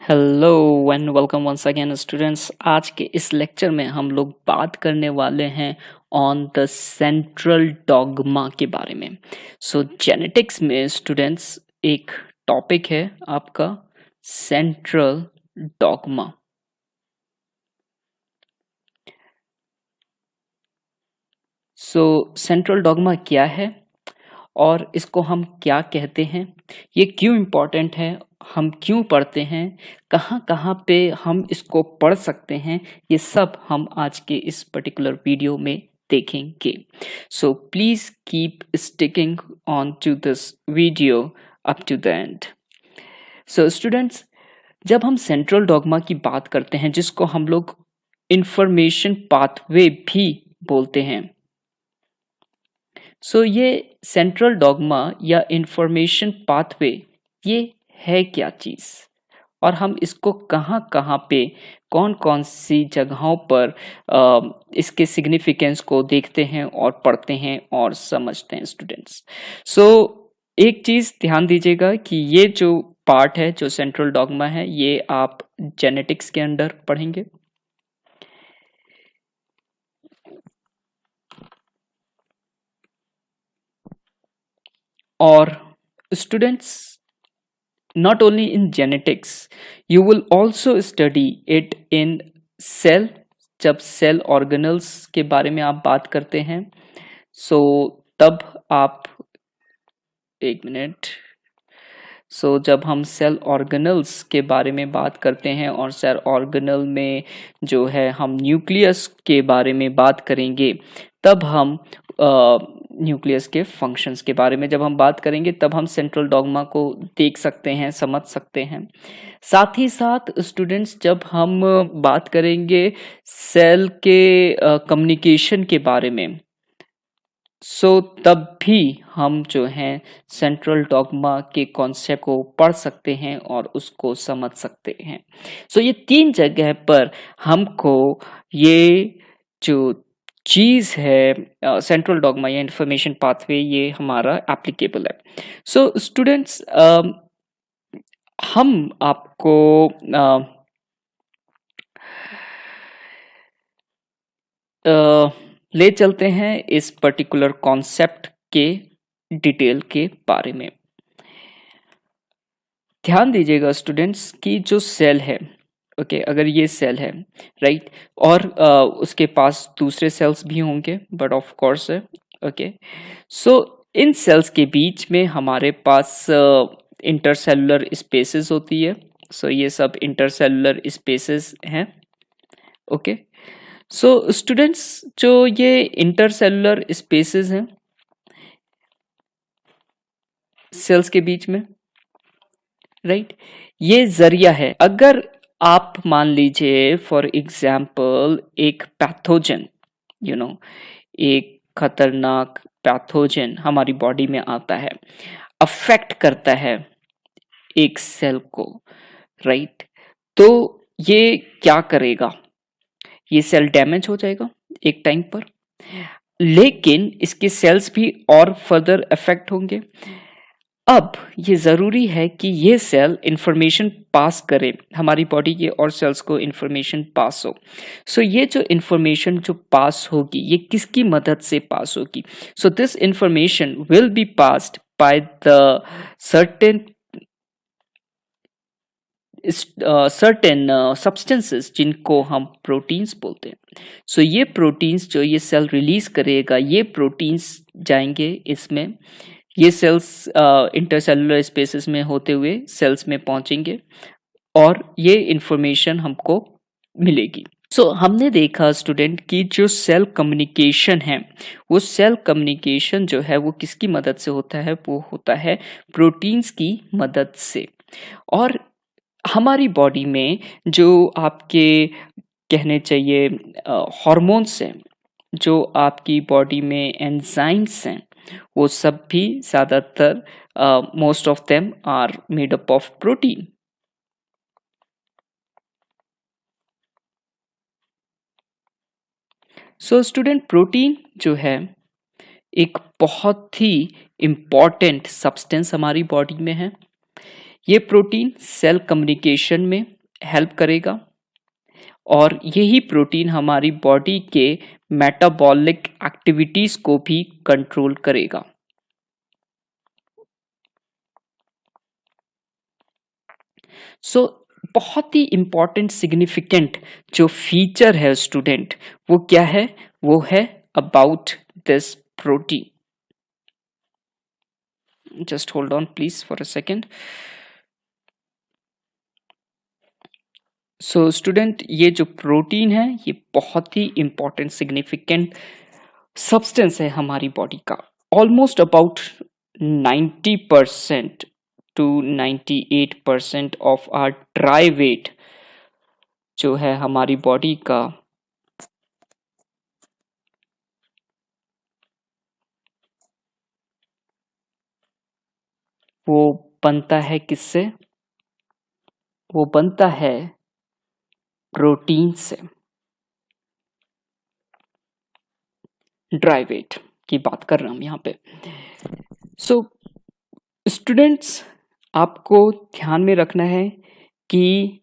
Hello and welcome once again students. आज के इस लेक्चर में हम लोग बात करने वाले हैं ऑन द सेंट्रल डॉगमा के बारे में। जेनेटिक्स में स्टूडेंट्स एक टॉपिक है आपका सेंट्रल डॉगमा। सेंट्रल डॉगमा क्या है और इसको हम क्या कहते हैं, ये क्यों इम्पोर्टेंट है, हम क्यों पढ़ते हैं, कहाँ कहाँ पे हम इसको पढ़ सकते हैं, ये सब हम आज के इस पर्टिकुलर वीडियो में देखेंगे। So please keep sticking on to this video up to the end. Students, जब हम सेंट्रल डॉगमा की बात करते हैं जिसको हम लोग इंफॉर्मेशन पाथवे भी बोलते हैं, ये सेंट्रल डॉगमा या इंफॉर्मेशन पाथवे ये है क्या चीज, और हम इसको कहाँ कहाँ पे कौन कौन सी जगहों पर इसके सिग्निफिकेंस को देखते हैं और पढ़ते हैं और समझते हैं स्टूडेंट्स। एक चीज ध्यान दीजिएगा कि ये जो पार्ट है, जो सेंट्रल डॉगमा है, ये आप जेनेटिक्स के अंडर पढ़ेंगे। और students, not only in genetics, you will also study it in cell। जब सेल ऑर्गेनल्स के बारे में आप बात करते हैं, तब आप एक मिनट जब हम सेल ऑर्गेनल्स के बारे में बात करते हैं और सेल ऑर्गेनल में जो है हम न्यूक्लियस के बारे में बात करेंगे, तब हम न्यूक्लियस के फंक्शंस के बारे में जब हम बात करेंगे, तब हम सेंट्रल डॉगमा को देख सकते हैं, समझ सकते हैं। साथ ही साथ स्टूडेंट्स, जब हम बात करेंगे सेल के कम्युनिकेशन के बारे में, तब भी हम जो हैं सेंट्रल डॉगमा के कॉन्सेप्ट को पढ़ सकते हैं और उसको समझ सकते हैं। ये तीन जगह पर हमको ये जो चीज है सेंट्रल डॉगमा या इंफॉर्मेशन पाथवे, ये हमारा एप्लीकेबल है। स्टूडेंट्स, हम आपको ले चलते हैं इस पर्टिकुलर कॉन्सेप्ट के डिटेल के बारे में। ध्यान दीजिएगा स्टूडेंट्स कि जो सेल है, अगर ये सेल है, राइट, और उसके पास दूसरे सेल्स भी होंगे, बट ऑफ कोर्स है, इन सेल्स के बीच में हमारे पास इंटरसेलुलर स्पेसेस होती है। ये सब इंटरसेलुलर स्पेसेस हैं। स्टूडेंट्स, जो ये इंटरसेलुलर स्पेसेस हैं सेल्स के बीच में, राइट, ये जरिया है। अगर आप मान लीजिए फॉर एग्जाम्पल एक पैथोजन, एक खतरनाक पैथोजन हमारी बॉडी में आता है, अफेक्ट करता है एक सेल को, राइट, तो ये क्या करेगा, ये सेल डैमेज हो जाएगा एक टाइम पर, लेकिन इसके सेल्स भी और फर्दर अफेक्ट होंगे। अब ये जरूरी है कि ये सेल इंफॉर्मेशन पास करे, हमारी बॉडी के और सेल्स को इंफॉर्मेशन पास हो। ये जो इंफॉर्मेशन जो पास होगी, ये किसकी मदद से पास होगी? This information will be passed by the certain substances जिनको हम प्रोटीन्स बोलते हैं। ये प्रोटीन्स जो ये सेल रिलीज करेगा, ये प्रोटीन्स जाएंगे इसमें, ये सेल्स इंटरसेलुलर स्पेसेस में होते हुए सेल्स में पहुंचेंगे और ये इंफॉर्मेशन हमको मिलेगी। हमने देखा स्टूडेंट कि जो सेल कम्युनिकेशन है, वो सेल कम्युनिकेशन जो है वो किसकी मदद से होता है? वो होता है प्रोटीन्स की मदद से। और हमारी बॉडी में जो आपके कहने चाहिए हार्मोन्स हैं, जो आपकी बॉडी में एंजाइम्स हैं, वो सब भी ज्यादातर most of them are made up of protein. Student, protein जो है एक बहुत ही इंपॉर्टेंट सब्सटेंस हमारी बॉडी में है। ये प्रोटीन सेल कम्युनिकेशन में हेल्प करेगा और यही प्रोटीन हमारी बॉडी के मेटाबॉलिक एक्टिविटीज को भी कंट्रोल करेगा। सो बहुत ही इंपॉर्टेंट सिग्निफिकेंट जो फीचर है स्टूडेंट, वो क्या है? वो है about this protein. Just hold on please for a second. So student, ये जो प्रोटीन है ये बहुत ही इंपॉर्टेंट सिग्निफिकेंट सब्सटेंस है हमारी बॉडी का। Almost about 90% to 98% of our dry weight जो है हमारी बॉडी का, वो बनता है किससे? वो बनता है प्रोटीन से। ड्राई वेट की बात कर रहा हूं यहाँ पे। सो स्टूडेंट्स, आपको ध्यान में रखना है कि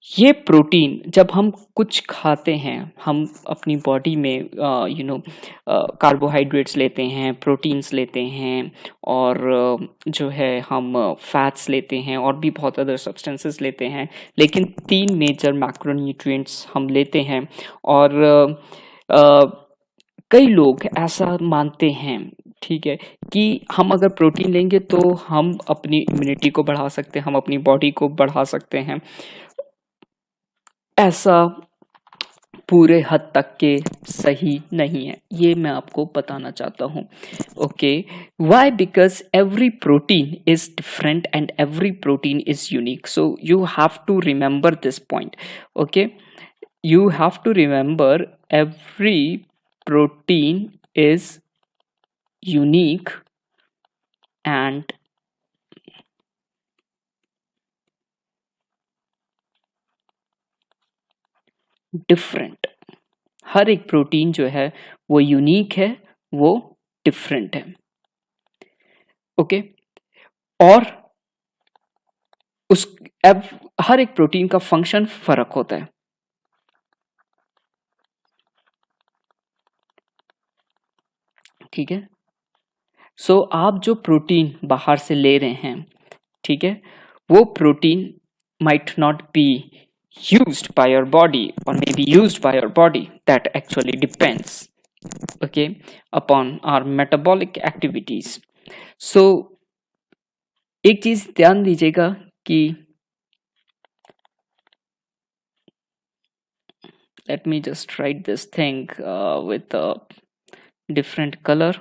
ये प्रोटीन जब हम कुछ खाते हैं, हम अपनी बॉडी में कार्बोहाइड्रेट्स लेते हैं, प्रोटीन्स लेते हैं, और जो है हम फैट्स लेते हैं और भी बहुत अदर सब्सटेंसेस लेते हैं, लेकिन 3 मेजर मैक्रोन्यूट्रिएंट्स हम लेते हैं। और कई लोग ऐसा मानते हैं, ठीक है, कि हम अगर प्रोटीन लेंगे तो हम अपनी इम्यूनिटी को बढ़ा सकते हैं, हम अपनी बॉडी को बढ़ा सकते हैं। ऐसा पूरे हद तक के सही नहीं है, ये मैं आपको बताना चाहता हूँ। Okay, why? Because every protein is different and every protein is unique, so you have to remember this point. Okay, you have to remember every protein is unique and different। हर एक प्रोटीन जो है वो unique है, वो different है। Okay, और उस अब हर एक प्रोटीन का फंक्शन फर्क होता है, ठीक है। सो आप जो प्रोटीन बाहर से ले रहे हैं, ठीक है, वो protein might not be used by your body or maybe used by your body, that actually depends, okay, upon our metabolic activities। so एक चीज ध्यान दीजिएगा कि let me just write this thing with a different color।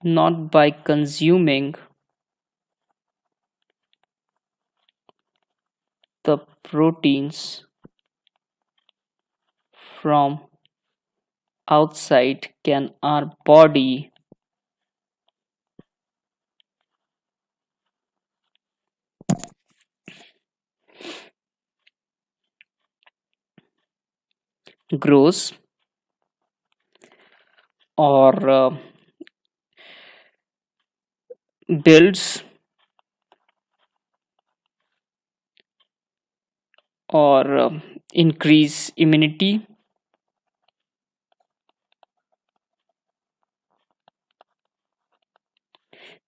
not by consuming the proteins from outside can our body grows or builds or increase immunity।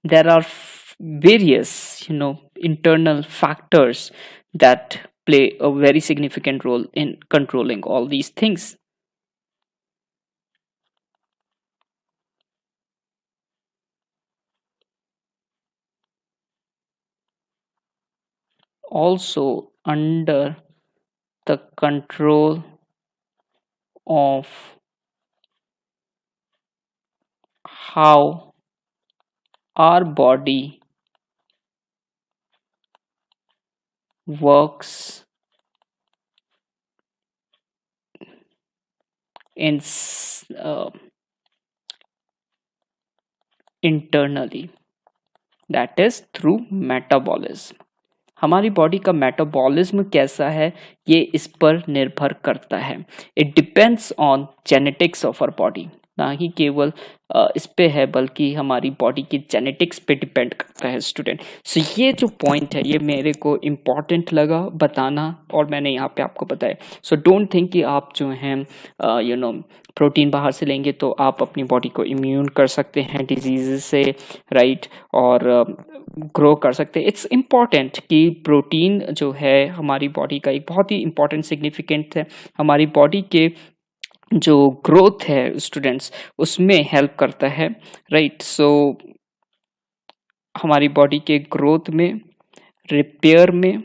There are various internal factors that play a very significant role in controlling all these things। Also under the control of how our body works in internally, that is through metabolism। हमारी body का metabolism कैसा है ये इस पर निर्भर करता है। It depends on genetics of our body, ना ही केवल इस पे है बल्कि हमारी बॉडी की जेनेटिक्स पे डिपेंड करता है स्टूडेंट। सो ये जो पॉइंट है ये मेरे को इम्पॉर्टेंट लगा बताना और मैंने यहाँ पे आपको बताया। सो डोंट थिंक कि आप जो हैं प्रोटीन बाहर से लेंगे तो आप अपनी बॉडी को इम्यून कर सकते हैं डिजीज से, राइट, और ग्रो कर सकते हैं। इट्स इम्पॉर्टेंट कि प्रोटीन जो है हमारी बॉडी का एक बहुत ही इम्पॉर्टेंट सिग्निफिकेंट है, हमारी बॉडी के जो ग्रोथ है स्टूडेंट्स उसमें हेल्प करता है, राइट। सो हमारी बॉडी के ग्रोथ में, रिपेयर में,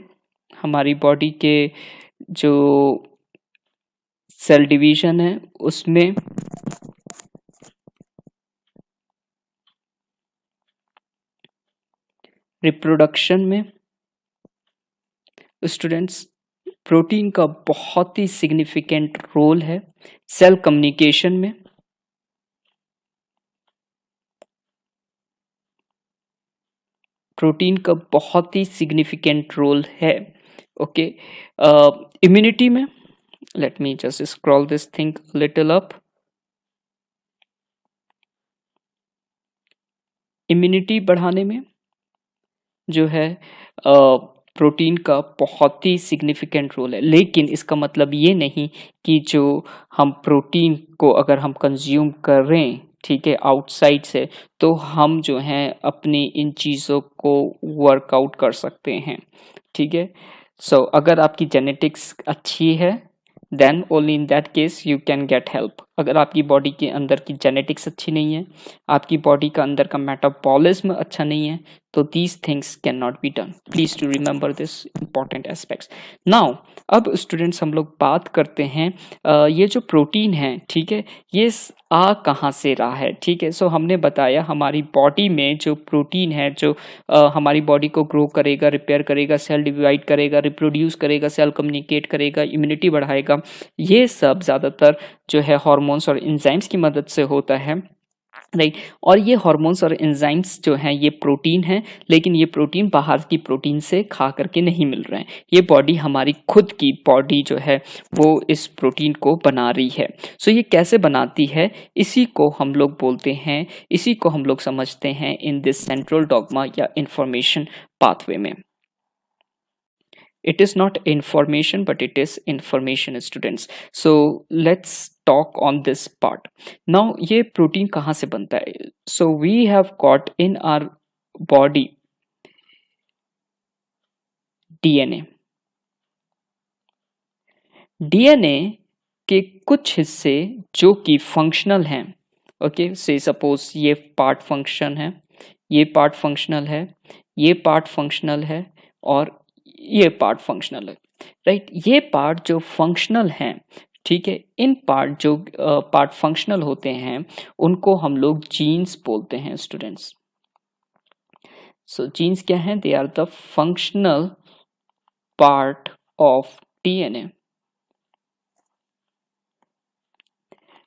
हमारी बॉडी के जो सेल डिवीजन है उसमें, रिप्रोडक्शन में स्टूडेंट्स प्रोटीन का बहुत ही सिग्निफिकेंट रोल है। सेल कम्युनिकेशन में, प्रोटीन का बहुत ही सिग्निफिकेंट रोल है। ओके, इम्यूनिटी में, let me just scroll this thing little up. Immunity बढ़ाने में जो है प्रोटीन का बहुत ही सिग्निफिकेंट रोल है, लेकिन इसका मतलब ये नहीं कि जो हम प्रोटीन को अगर हम कंज्यूम कर रहे हैं, ठीक है, आउटसाइड से, तो हम जो हैं अपनी इन चीज़ों को वर्कआउट कर सकते हैं, ठीक है। सो अगर आपकी जेनेटिक्स अच्छी है then only in that case you can get help. अगर आपकी बॉडी के अंदर की जेनेटिक्स अच्छी नहीं है, आपकी बॉडी का अंदर का मेटाबॉलिज्म अच्छा नहीं है, तो these things cannot be done. Please to remember this important aspects. Now अब स्टूडेंट्स हम लोग बात करते हैं ये जो प्रोटीन है, ठीक है, ये आ कहाँ से रहा है, ठीक है। सो हमने बताया हमारी बॉडी में जो प्रोटीन है जो हमारी बॉडी को ग्रो करेगा, रिपेयर करेगा, सेल डिवाइड करेगा, रिप्रोड्यूस करेगा, सेल कम्युनिकेट करेगा, इम्यूनिटी बढ़ाएगा, ये सब ज़्यादातर जो है हार्मोन्स और एंजाइम्स की मदद से होता है, राइट। और ये हार्मोन्स और एंजाइम्स जो हैं ये प्रोटीन हैं, लेकिन ये प्रोटीन बाहर की प्रोटीन से खा करके नहीं मिल रहे हैं, ये बॉडी हमारी खुद की बॉडी जो है वो इस प्रोटीन को बना रही है। सो ये कैसे बनाती है इसी को हम लोग बोलते हैं, इसी को हम लोग समझते हैं इन दिस सेंट्रल डॉग्मा या इंफॉर्मेशन पाथवे में। It is not information but it is information students. So let's talk on this part. Now ये प्रोटीन कहाँ से बनता है? So we have got in our body DNA. DNA के कुछ हिस्से जो कि फंक्शनल हैं, ओके, से सपोज ये पार्ट फंक्शन है, ये पार्ट फंक्शनल है, ये पार्ट फंक्शनल है और ये पार्ट फंक्शनल है, राइट। ये पार्ट जो फंक्शनल हैं, ठीक है, इन पार्ट जो पार्ट फंक्शनल होते हैं उनको हम लोग जीन्स बोलते हैं स्टूडेंट्स। सो जीन्स क्या हैं? They are the functional part of DNA.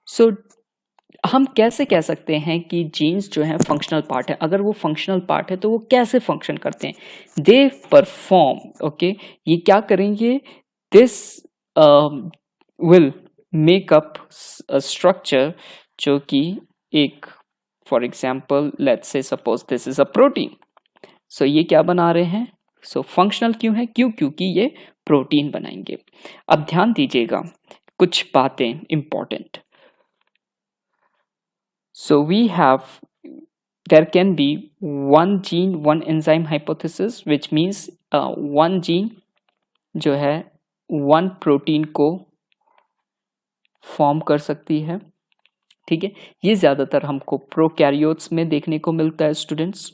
So हम कैसे कह सकते हैं कि जीन्स जो है फंक्शनल पार्ट है? अगर वो फंक्शनल पार्ट है तो वो कैसे फंक्शन करते हैं? दे परफॉर्म, ओके, ये क्या करेंगे? This will make up structure जो कि एक, for example let's say suppose this is a protein. So ये क्या बना रहे हैं? सो फंक्शनल क्यों है? क्योंकि ये प्रोटीन बनाएंगे। अब ध्यान दीजिएगा कुछ बातें important. So we have, there can be one gene, one enzyme hypothesis, which means one gene जो है one protein को फॉर्म कर सकती है, ठीक है। ये ज्यादातर हमको प्रोकैरियोट्स में देखने को मिलता है स्टूडेंट्स,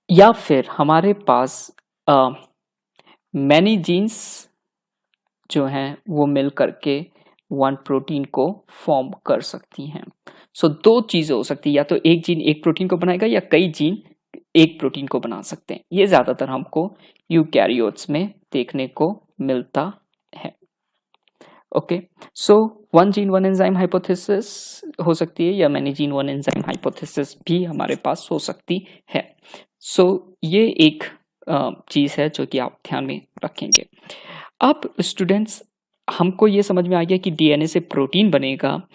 या फिर हमारे पास मैनी जीन्स जो हैं वो मिल करके वन प्रोटीन को फॉर्म कर सकती हैं। सो दो चीजें हो सकती है, या तो एक जीन एक प्रोटीन को बनाएगा या कई जीन एक प्रोटीन को बना सकते हैं। ये ज्यादातर हमको यूकैरियोट्स में देखने को मिलता है। Okay, so one gene one enzyme hypothesis हो सकती है या many gene one enzyme hypothesis भी हमारे पास हो सकती है। सो ये एक चीज़ है जो कि आप ध्यान में रखेंगे। अब स्टूडेंट्स, हमको ये समझ में आ गया कि डीएनए से प्रोटीन बनेगा,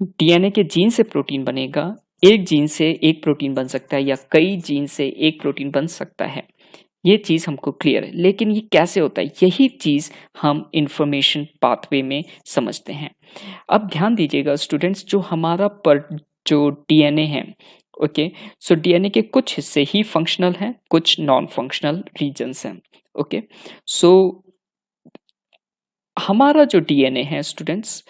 डीएनए के जीन से प्रोटीन बनेगा, एक जीन से एक प्रोटीन बन सकता है या कई जीन से एक प्रोटीन बन सकता है। ये चीज़ हमको क्लियर है, लेकिन ये कैसे होता है, यही चीज़ हम इंफॉर्मेशन पाथवे में समझते हैं। अब ध्यान दीजिएगा स्टूडेंट्स, जो हमारा पर जो डीएनए है, ओके, सो डीएनए के कुछ हिस्से ही फंक्शनल हैं, कुछ नॉन फंक्शनल रीजन्स हैं। ओके, सो हमारा जो डीएनए है स्टूडेंट्स,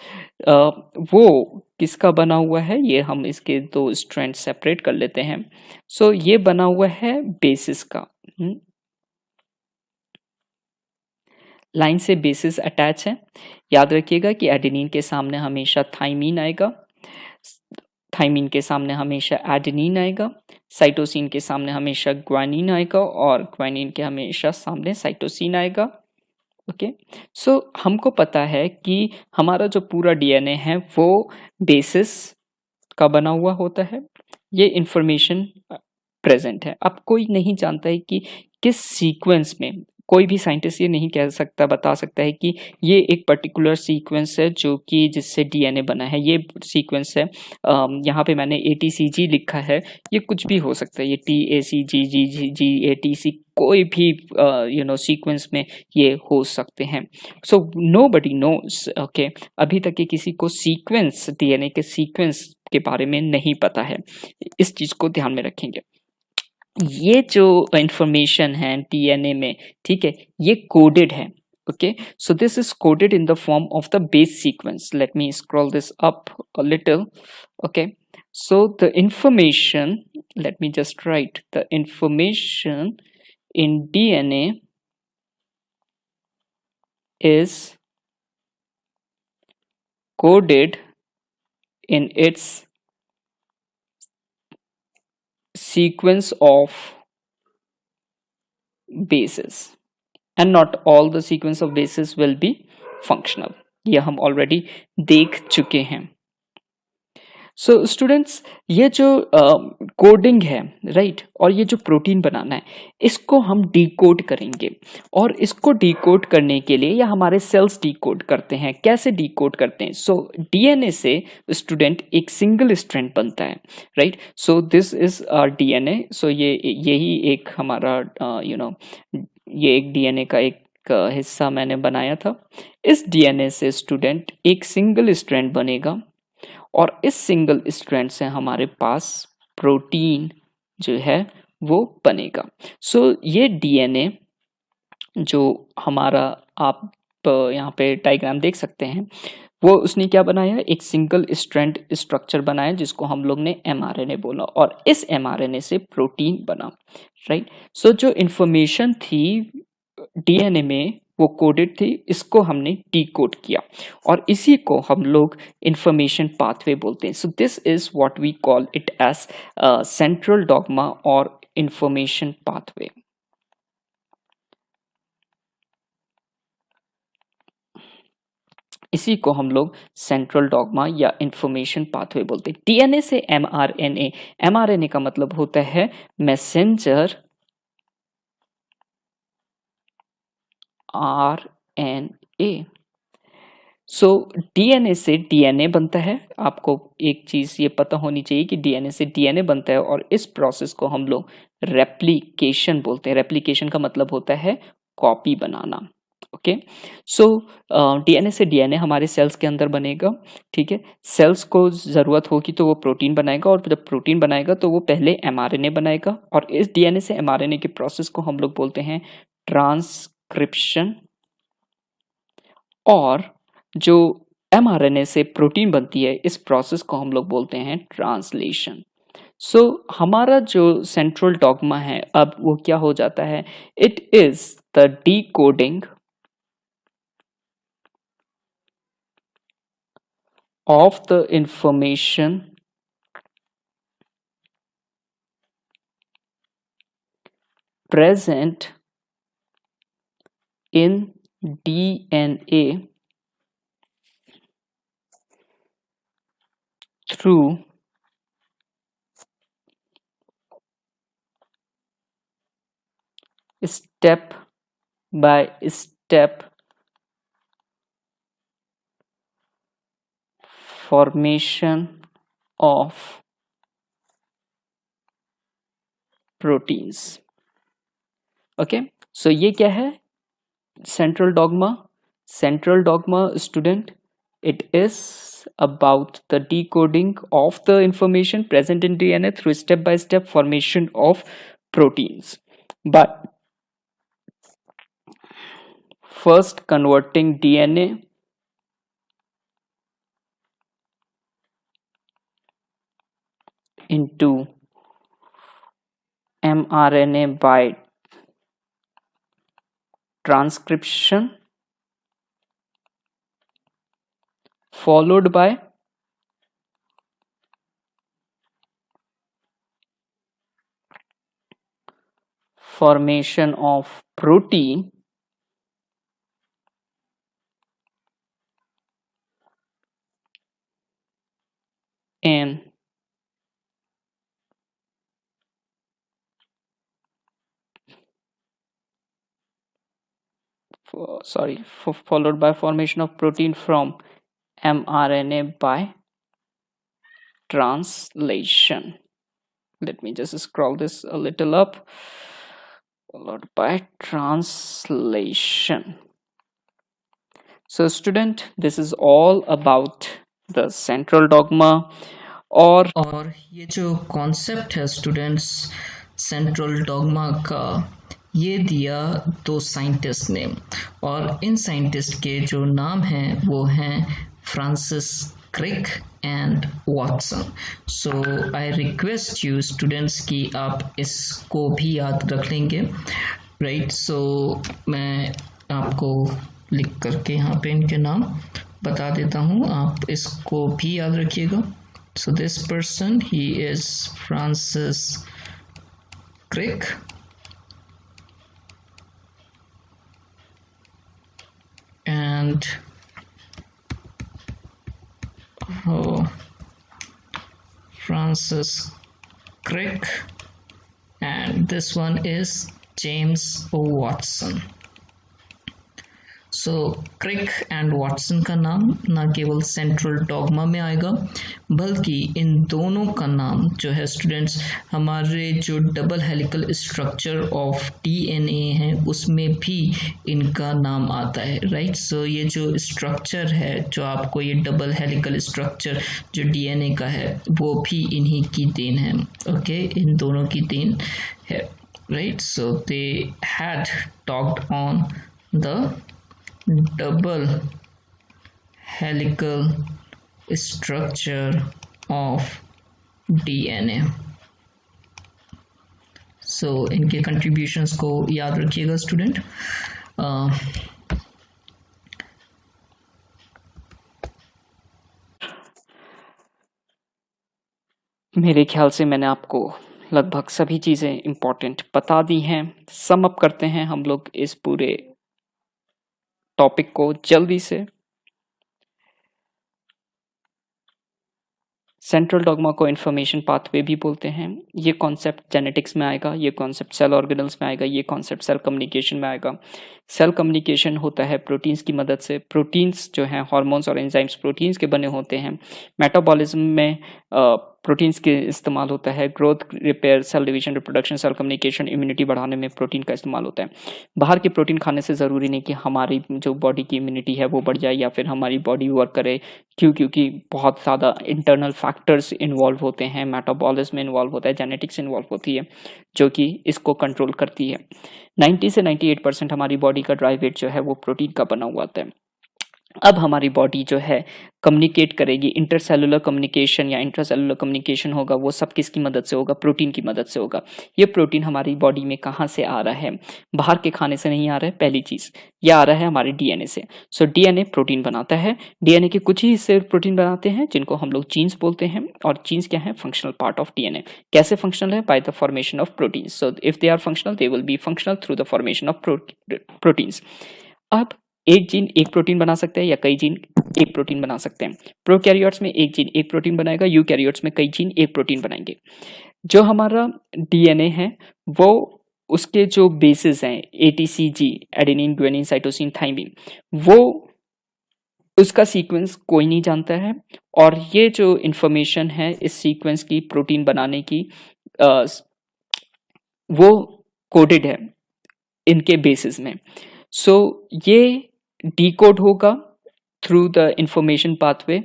वो किसका बना हुआ है, ये हम इसके दो स्ट्रैंड सेपरेट कर लेते हैं। सो ये बना हुआ है बेसिस का। लाइन से बेसिस अटैच है। याद रखिएगा कि एडेनिन के सामने हमेशा थाइमीन आएगा, थाइमीन के सामने हमेशा एडेनिन आएगा, साइटोसिन के सामने हमेशा ग्वानिन आएगा और ग्वानिन के हमेशा सामने साइटोसिन आएगा। ओके, सो हमको पता है कि हमारा जो पूरा डीएनए है वो बेसिस का बना हुआ होता है। ये इंफॉर्मेशन प्रेजेंट है। अब कोई नहीं जानता है कि किस सीक्वेंस में, कोई भी साइंटिस्ट ये नहीं कह सकता, बता सकता है कि ये एक पर्टिकुलर सीक्वेंस है जो कि जिससे डीएनए बना है, ये सीक्वेंस है। यहाँ पे मैंने ATCG लिखा है, ये कुछ भी हो सकता है, ये TACGGGATC कोई भी सीक्वेंस में ये हो सकते हैं। सो नोबडी नोस, ओके, अभी तक ये किसी को सीक्वेंस, डीएनए के सीक्वेंस के बारे में नहीं पता है। इस चीज को ध्यान में रखेंगे। ये जो इंफॉर्मेशन है डीएनए में, ठीक है, ये कोडेड है। Okay, so this is coded in the form of the base sequence. Let me scroll this up a little. Okay, so the information, let me just write the information in DNA is coded in its sequence of bases, and not all the sequence of bases will be functional। ये हम already देख चुके हैं। So students, ये जो coding है, right, और ये जो प्रोटीन बनाना है, इसको हम डिकोड करेंगे। और इसको डिकोड करने के लिए, या हमारे सेल्स डिकोड करते हैं, कैसे डिकोड करते हैं, सो डीएनए से स्टूडेंट एक सिंगल स्ट्रैंड बनता है, right. So this is our DNA. So ये यही एक हमारा ये एक डीएनए का एक हिस्सा मैंने बनाया था। इस डीएनए से स्टूडेंट एक सिंगल स्ट्रैंड बनेगा और इस सिंगल स्ट्रैंड से हमारे पास प्रोटीन जो है वो बनेगा। सो ये डीएनए जो हमारा, आप यहाँ पे डायग्राम देख सकते हैं, वो उसने क्या बनाया, एक सिंगल स्ट्रैंड स्ट्रक्चर बनाया जिसको हम लोग ने एमआरएनए बोला, और इस एमआरएनए से प्रोटीन बना, राइट। सो जो इंफॉर्मेशन थी डीएनए में वो कोडेड थी, इसको हमने डीकोड किया, और इसी को हम लोग इंफॉर्मेशन पाथवे बोलते हैं। So this is what we call it as central dogma और इंफॉर्मेशन पाथवे। इसी को हम लोग सेंट्रल डॉग्मा या इंफॉर्मेशन पाथवे बोलते हैं। डीएनए से एमआरएनए, एमआरएनए का मतलब होता है मैसेंजर आरएनए। सो डीएनए से डीएनए बनता है। आपको एक चीज ये पता होनी चाहिए कि डीएनए से डीएनए बनता है, और इस प्रोसेस को हम लोग रेप्लिकेशन बोलते हैं। रेप्लिकेशन का मतलब होता है कॉपी बनाना। ओके, सो डीएनए से डीएनए हमारे सेल्स के अंदर बनेगा, ठीक है। सेल्स को जरूरत होगी तो वो प्रोटीन बनाएगा, और जब प्रोटीन बनाएगा तो वो पहले एमआरएनए बनाएगा, और इस डीएनए से एमआरएनए के प्रोसेस को हम लोग बोलते हैं ट्रांसक्रिप्शन। और जो एमआरएनए से प्रोटीन बनती है, इस प्रोसेस को हम लोग बोलते हैं ट्रांसलेशन। सो हमारा जो सेंट्रल डॉग्मा है, अब वो क्या हो जाता है, it is the decoding of the information present in DNA through step by step formation of proteins. Okay, so ये क्या है central dogma? Central dogma student, it is about the decoding of the information present in DNA through step by step formation of proteins by first converting DNA into mRNA by transcription followed by formation of protein in followed by formation of protein from mRNA by translation. Let me just scroll this a little up. Followed by translation. So student, this is all about the central dogma. और ये जो concept है students central dogma का, ये दिया दो scientist ने, और इन साइंटिस्ट के जो नाम हैं वो हैं Francis Crick and Watson. So I request you students कि आप इसको भी याद रख लेंगे, राइट. सो मैं आपको लिख करके यहाँ पे इनके नाम बता देता हूँ, आप इसको भी याद रखिएगा. So this person, he is Francis Crick, and Francis Crick, and this one is James Watson. So Crick and Watson का नाम ना केवल सेंट्रल डॉगमा में आएगा, बल्कि इन दोनों का नाम जो है स्टूडेंट्स हमारे जो double helical structure of DNA है उसमें भी इनका नाम आता है, राइट. सो ये जो स्ट्रक्चर है, जो आपको ये डबल हेलिकल स्ट्रक्चर जो डीएनए का है, वो भी इन्हीं की देन है. ओके, इन दोनों की देन है, right. So they had talked on the double helical structure of DNA. So इनके contributions को याद रखिएगा स्टूडेंट. मेरे ख्याल से मैंने आपको लगभग सभी चीज़ें इम्पोर्टेंट बता दी हैं. सम अप करते हैं हम लोग इस पूरे टॉपिक को जल्दी से. सेंट्रल डॉगमा को इन्फॉर्मेशन पाथवे भी बोलते हैं. ये कॉन्सेप्ट जेनेटिक्स में आएगा, ये कॉन्सेप्ट सेल ऑर्गेनल्स में आएगा, ये कॉन्सेप्ट सेल कम्युनिकेशन में आएगा. सेल कम्युनिकेशन होता है प्रोटीन्स की मदद से. प्रोटीन्स जो हैं हार्मोन्स और एंजाइम्स प्रोटीन्स के बने होते हैं. मेटाबॉलिज्म में प्रोटीन्स के इस्तेमाल होता है. Growth, repair, cell division, reproduction, cell communication, immunity बढ़ाने में प्रोटीन का इस्तेमाल होता है. बाहर के प्रोटीन खाने से ज़रूरी नहीं कि हमारी जो बॉडी की इम्यूनिटी है वो बढ़ जाए या फिर हमारी बॉडी वर्क करे, क्योंकि बहुत ज़्यादा इंटरनल फैक्टर्स इन्वॉल्व होते हैं, मेटाबॉलिज्म इन्वॉल्व होता है, जेनेटिक्स इन्वॉल्व होती है जो कि इसको कंट्रोल करती है. 90 से 98% हमारी बॉडी का ड्राई वेट जो है वो प्रोटीन का बना हुआ होता है. अब हमारी बॉडी जो है कम्युनिकेट करेगी, इंटरसेलुलर कम्युनिकेशन या इंट्रासेलुलर कम्युनिकेशन होगा, वो सब किसकी मदद से होगा? प्रोटीन की मदद से होगा. ये प्रोटीन हमारी बॉडी में कहाँ से आ रहा है? बाहर के खाने से नहीं आ रहा है. पहली चीज ये आ रहा है हमारे डीएनए से. सो डीएनए प्रोटीन बनाता है. डीएनए के कुछ ही हिस्से प्रोटीन बनाते हैं जिनको हम लोग जीन्स बोलते हैं, और जीन्स क्या है? Functional part of DNA. कैसे फंक्शनल है? By the formation of proteins. So if they are functional they will be functional through the formation of proteins. अब एक जीन एक प्रोटीन बना सकते हैं या कई जीन एक प्रोटीन बना सकते हैं. प्रोकैरियोट्स में एक जीन एक प्रोटीन बनाएगा, यूकैरियोट्स में कई जीन एक प्रोटीन बनाएंगे. जो हमारा डीएनए है वो उसके जो बेसिस हैं ATCG, adenine guanine cytosine thymine, वो उसका सीक्वेंस कोई नहीं जानता है। और ये जो इंफॉर्मेशन है इस सीक्वेंस की प्रोटीन बनाने की वो कोडेड है इनके बेसिस में। सो ये डीकोड होगा थ्रू द इंफॉर्मेशन पाथवे,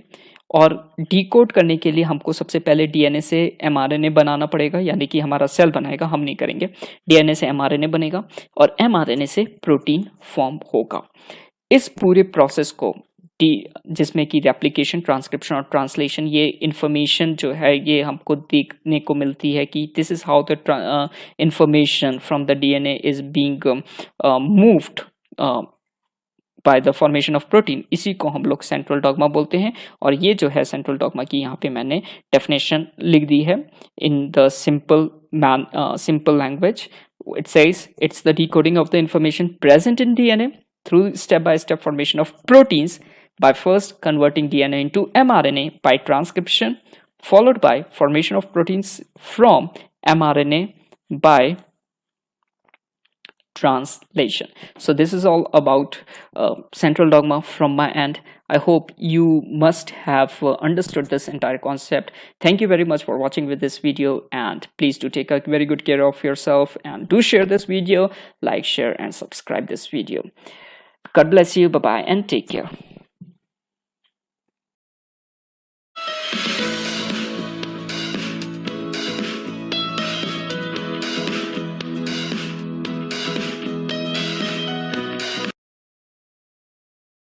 और डीकोड करने के लिए हमको सबसे पहले डीएनए से एमआरएनए बनाना पड़ेगा, यानी कि हमारा सेल बनाएगा, हम नहीं करेंगे। डीएनए से एमआरएनए बनेगा और एमआरएनए से प्रोटीन फॉर्म होगा। इस पूरे प्रोसेस को जिसमें कि रेप्लिकेशन, ट्रांसक्रिप्शन और ट्रांसलेशन, ये इंफॉर्मेशन जो है ये हमको देखने को मिलती है कि this is how the information from the DNA is being moved by the formation of protein. इसी को हम लोग सेंट्रल डॉगमा बोलते हैं। और ये जो है सेंट्रल डॉगमा की यहाँ पे मैंने डेफिनेशन लिख दी है in the simple language. It says it's the decoding of the information present in DNA through step-by-step formation of proteins by first converting DNA into mRNA by transcription, followed by formation of proteins from mRNA by translation. So this is all about central dogma from my end. I hope you must have understood this entire concept. Thank you very much for watching with this video, and please do take a very good care of yourself, and do share this video, like, share and subscribe this video. God bless you. Bye bye and take care.